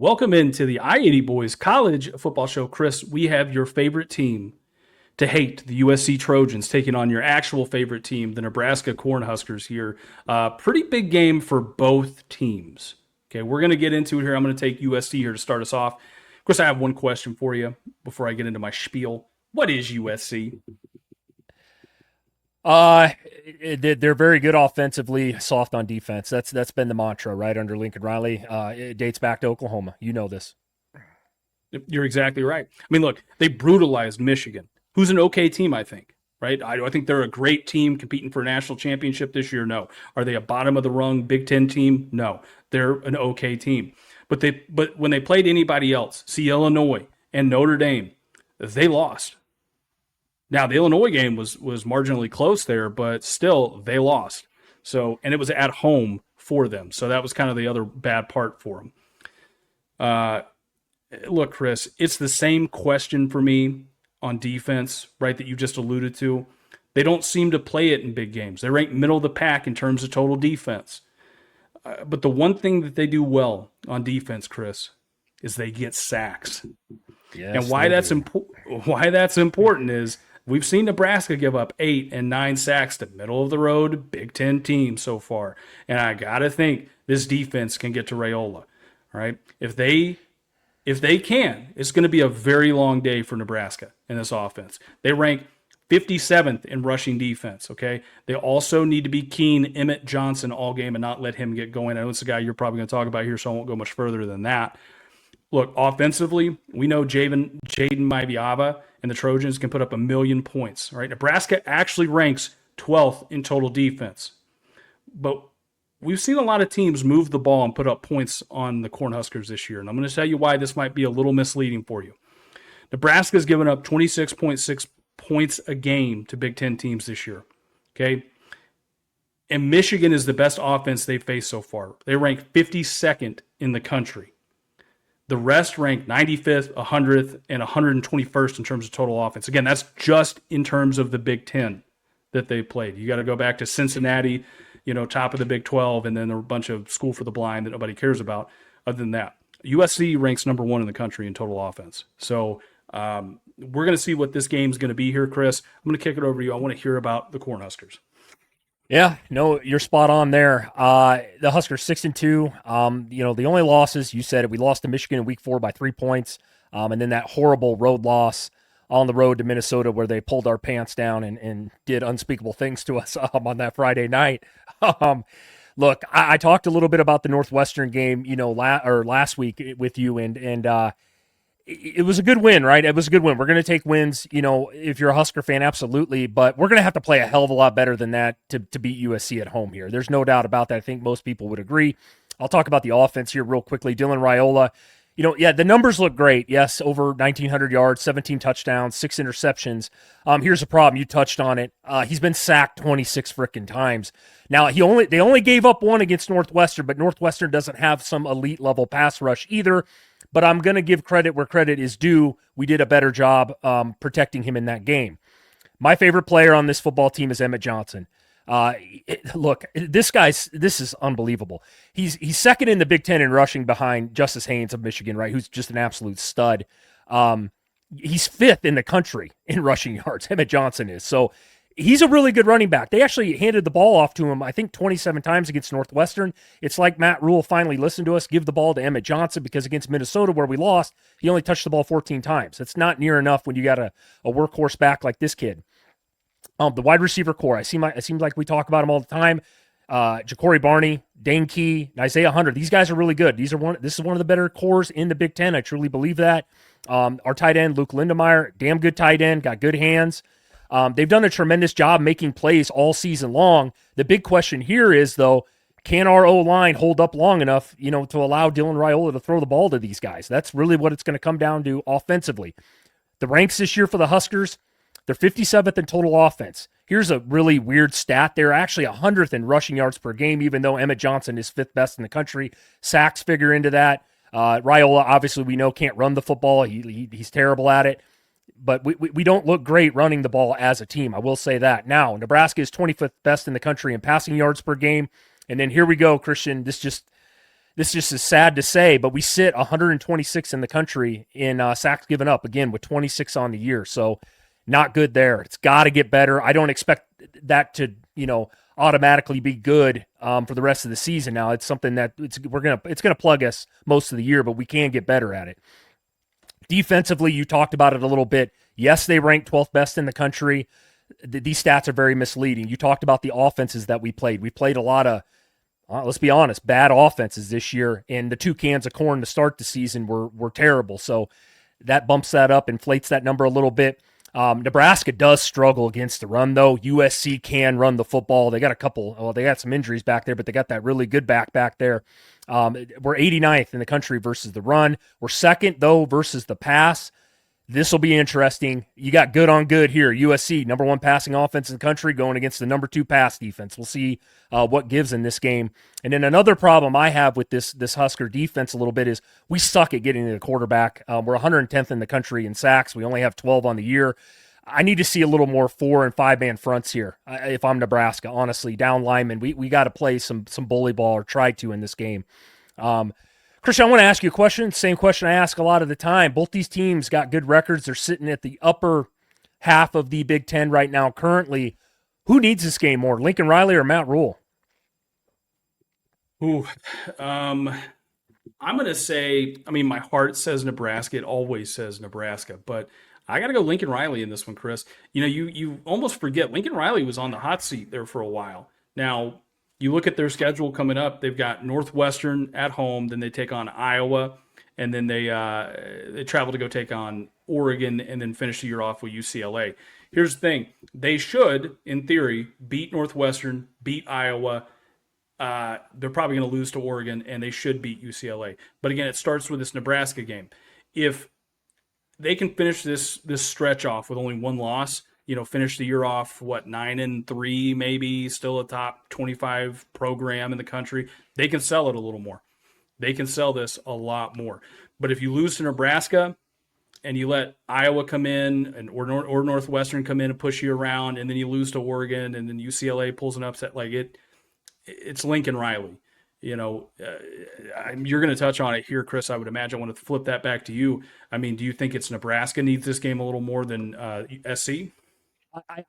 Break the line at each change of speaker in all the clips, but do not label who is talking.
Welcome into the I-80 Boys College Football Show. Chris, we have your favorite team to hate, the USC Trojans, taking on your actual favorite team, the Nebraska Cornhuskers here. Pretty big game for both teams. Okay, we're going to get into it here. I'm going to take USC here to start us off. Chris, I have one question for you before I get into my spiel. What is USC?
They're very good offensively, soft on defense. That's been the mantra, right, under Lincoln Riley. It dates back to Oklahoma. You know this.
You're exactly right. I mean, look, they brutalized Michigan, who's an okay team, I think, right? I think they're a great team competing for a national championship this year. No. Are they a bottom of the rung Big Ten team? No. They're an okay team. But when they played anybody else, see Illinois and Notre Dame, they lost. Now, the Illinois game was marginally close there, but still, they lost. So, and it was at home for them. So that was kind of the other bad part for them. Look, Chris, it's the same question for me on defense, right, that you just alluded to. They don't seem to play it in big games. They rank middle of the pack in terms of total defense. But the one thing that they do well on defense, Chris, is they get sacks.
Yes,
and why that's important is we've seen Nebraska give up 8 and 9 sacks to middle-of-the-road Big Ten teams so far. And I got to think this defense can get to Raiola. All right? If they can, it's going to be a very long day for Nebraska in this offense. They rank 57th in rushing defense, okay? They also need to be keen Emmett Johnson all game and not let him get going. I know it's a guy you're probably going to talk about here, so I won't go much further than that. Look, offensively, we know Jaden Maiviava and the Trojans can put up 1 million points. Right? Nebraska actually ranks 12th in total defense. But we've seen a lot of teams move the ball and put up points on the Cornhuskers this year. And I'm going to tell you why this might be a little misleading for you. Nebraska's given up 26.6 points a game to Big Ten teams this year. Okay? And Michigan is the best offense they've faced so far. They rank 52nd in the country. The rest rank 95th, 100th, and 121st in terms of total offense. Again, that's just in terms of the Big Ten that they played. You got to go back to Cincinnati, top of the Big 12, and then there were a bunch of school for the blind that nobody cares about. Other than that, USC ranks number 1 in the country in total offense. So we're going to see what this game's going to be here, Chris. I'm going to kick it over to you. I want to hear about the Cornhuskers.
Yeah, no, you're spot on there. The Huskers 6-2. The only losses, you said it, we lost to Michigan in week 4 by 3 points. And then that horrible road loss on the road to Minnesota where they pulled our pants down and did unspeakable things to us on that Friday night. Look, I talked a little bit about the Northwestern game, last week with you, and it was a good win, right? It was a good win. We're going to take wins, if you're a Husker fan, absolutely. But we're going to have to play a hell of a lot better than that to beat USC at home here. There's no doubt about that. I think most people would agree. I'll talk about the offense here real quickly. Dylan Raiola, the numbers look great. Yes, over 1,900 yards, 17 touchdowns, 6 interceptions. Here's the problem. You touched on it. He's been sacked 26 frickin' times. Now, they only gave up 1 against Northwestern, but Northwestern doesn't have some elite level pass rush either. But I'm going to give credit where credit is due. We did a better job protecting him in that game. My favorite player on this football team is Emmett Johnson. Look, this is unbelievable. He's second in the Big Ten in rushing behind Justice Haynes of Michigan, right? Who's just an absolute stud. He's 5th in the country in rushing yards. Emmett Johnson is. So he's a really good running back. They actually handed the ball off to him, I think, 27 times against Northwestern. It's like Matt Rule finally listened to us, give the ball to Emmett Johnson, because against Minnesota, where we lost, he only touched the ball 14 times. That's not near enough when you got a workhorse back like this kid. The wide receiver core, it seems like we talk about them all the time. Ja'Cory Barney, Dane Key, Isaiah Hunter. These guys are really good. This is one of the better cores in the Big Ten. I truly believe that. Our tight end, Luke Lindemeyer, damn good tight end, got good hands. They've done a tremendous job making plays all season long. The big question here is, though, can our O-line hold up long enough, to allow Dylan Raiola to throw the ball to these guys? That's really what it's going to come down to offensively. The ranks this year for the Huskers, they're 57th in total offense. Here's a really weird stat. They're actually 100th in rushing yards per game, even though Emmett Johnson is 5th best in the country. Sacks figure into that. Raiola, obviously, we know can't run the football. He's terrible at it. But we don't look great running the ball as a team. I will say that. Now, Nebraska is 25th best in the country in passing yards per game. And then here we go, Christian. This this just is sad to say, but we sit 126 in the country in sacks given up, again, with 26 on the year. So not good there. It's got to get better. I don't expect that to, automatically be good for the rest of the season. Now it's something that it's gonna plug us most of the year, but we can get better at it. Defensively, you talked about it a little bit. Yes, they rank 12th best in the country. These stats are very misleading. You talked about the offenses that we played. We played a lot of, let's be honest, bad offenses this year, and the 2 cans of corn to start the season were terrible. So that bumps that up, inflates that number a little bit. Nebraska does struggle against the run, though. USC can run the football. They got they got some injuries back there, but they got that really good back there. We're 89th in the country versus the run. We're second, though, versus the pass. This will be interesting. You got good on good here. USC, number 1 passing offense in the country, going against the number 2 pass defense. We'll see what gives in this game. And then another problem I have with this Husker defense a little bit is we suck at getting to the quarterback. We're 110th in the country in sacks. We only have 12 on the year. I need to see a little more 4- and 5-man fronts here if I'm Nebraska, honestly. Down linemen, we got to play some bully ball, or try to, in this game. Christian, I want to ask you a question. Same question I ask a lot of the time. Both these teams got good records. They're sitting at the upper half of the Big Ten right now currently. Who needs this game more, Lincoln Riley or Matt Rule?
Ooh, I'm going to say, my heart says Nebraska. It always says Nebraska, but I got to go Lincoln Riley in this one, Chris. You almost forget Lincoln Riley was on the hot seat there for a while. Now, you look at their schedule coming up. They've got Northwestern at home, then they take on Iowa, and then they travel to go take on Oregon, and then finish the year off with UCLA. Here's the thing. They should, in theory, beat Northwestern, beat Iowa. They're probably going to lose to Oregon, and they should beat UCLA. But again, it starts with this Nebraska game. If they can finish this stretch off with only 1 loss, finish the year off, 9-3, maybe, still a top 25 program in the country, they can sell it a little more. They can sell this a lot more. But if you lose to Nebraska and you let Iowa come in or Northwestern come in and push you around, and then you lose to Oregon, and then UCLA pulls an upset, it's Lincoln Riley. You're going to touch on it here, Chris. I would imagine. I want to flip that back to you. Do you think it's Nebraska needs this game a little more than SC?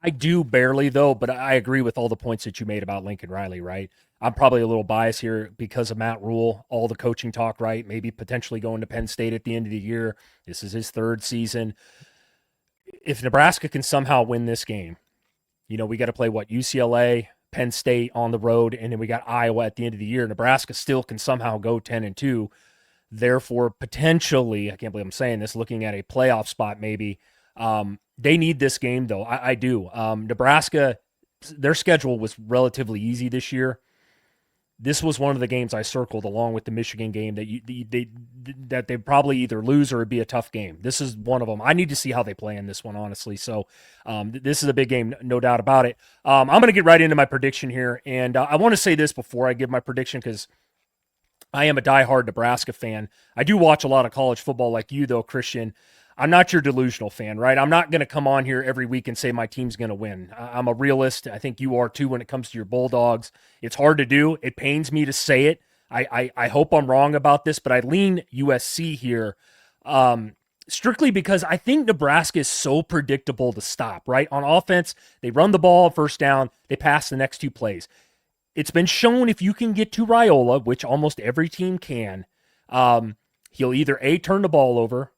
I do barely, though, but I agree with all the points that you made about Lincoln Riley, right? I'm probably a little biased here because of Matt Rule, all the coaching talk, right? Maybe potentially going to Penn State at the end of the year. This is his 3rd season. If Nebraska can somehow win this game, we got to play UCLA, Penn State on the road, and then we got Iowa at the end of the year. Nebraska still can somehow go 10-2. Therefore, potentially, I can't believe I'm saying this, looking at a playoff spot maybe. They need this game, though. I do. Nebraska, their schedule was relatively easy this year. This was one of the games I circled along with the Michigan game that they probably either lose or it'd be a tough game. This is one of them. I need to see how they play in this one, honestly. So this is a big game, no doubt about it. I'm going to get right into my prediction here, and I want to say this before I give my prediction because I am a diehard Nebraska fan. I do watch a lot of college football like you, though, Christian. I'm not your delusional fan, right? I'm not going to come on here every week and say my team's going to win. I'm a realist. I think you are too when it comes to your Bulldogs. It's hard to do. It pains me to say it. I hope I'm wrong about this, but I lean USC here strictly because I think Nebraska is so predictable to stop, right? On offense, they run the ball, first down, they pass the next 2 plays. It's been shown if you can get to Raiola, which almost every team can, he'll either A, turn the ball over,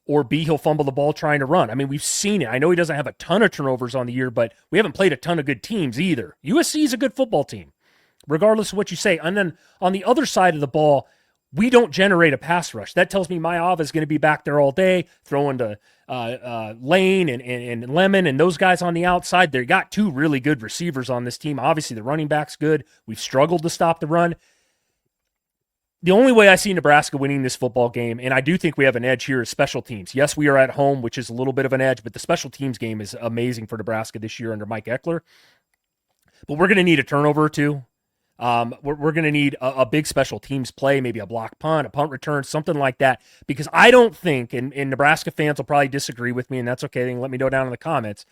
or B, he'll fumble the ball trying to run. We've seen it. I know he doesn't have a ton of turnovers on the year, but we haven't played a ton of good teams either. USC is a good football team, regardless of what you say. And then on the other side of the ball, we don't generate a pass rush. That tells me Maiyava is going to be back there all day, throwing to Lane and Lemon and those guys on the outside. They got 2 really good receivers on this team. Obviously, the running back's good. We've struggled to stop the run. The only way I see Nebraska winning this football game, and I do think we have an edge here, is special teams. Yes, we are at home, which is a little bit of an edge, but the special teams game is amazing for Nebraska this year under Mike Eckler. But we're going to need a turnover or 2. We're going to need a big special teams play, maybe a block punt, a punt return, something like that, because I don't think, and Nebraska fans will probably disagree with me, and that's okay. They can let me know down in the comments.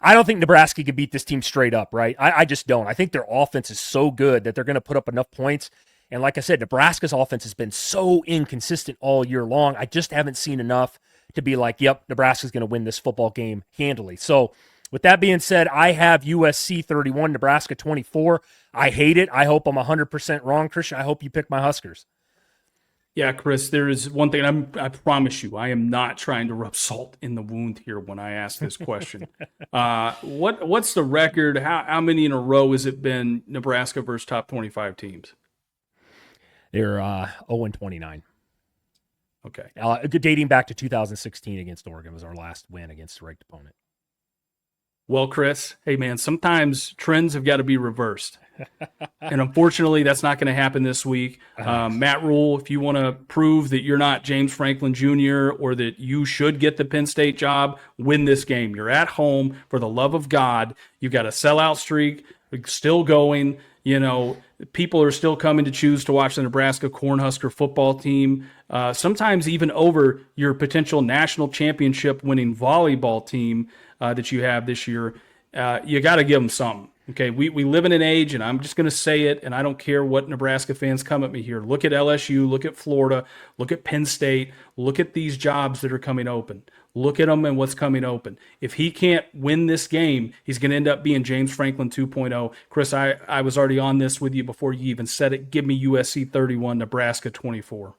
I don't think Nebraska can beat this team straight up, right? I just don't. I think their offense is so good that they're going to put up enough points. And like I said, Nebraska's offense has been so inconsistent all year long. I just haven't seen enough to be like, yep, Nebraska's going to win this football game handily. So with that being said, I have USC 31, Nebraska 24. I hate it. I hope I'm 100% wrong, Christian. I hope you pick my Huskers.
Yeah, Chris, there is one thing I promise you, I am not trying to rub salt in the wound here when I ask this question. What's the record? How many in a row has it been Nebraska versus top 25 teams?
They're 0-29.
Okay.
Dating back to 2016 against Oregon was our last win against a ranked opponent.
Well, Chris, hey, man, sometimes trends have got to be reversed. And unfortunately, that's not going to happen this week. Matt Rule, if you want to prove that you're not James Franklin Jr. or that you should get the Penn State job, win this game. You're at home. For the love of God, you've got a sellout streak still going. You know, people are still coming to choose to watch the Nebraska Cornhusker football team, sometimes even over your potential national championship winning volleyball team that you have this year. You got to give them something. Okay, we live in an age, and I'm just going to say it, and I don't care what Nebraska fans come at me here. Look at LSU, look at Florida, look at Penn State, look at these jobs that are coming open. Look at them and what's coming open. If he can't win this game, he's going to end up being James Franklin 2.0. Chris, I was already on this with you before you even said it. Give me USC 31, Nebraska 24.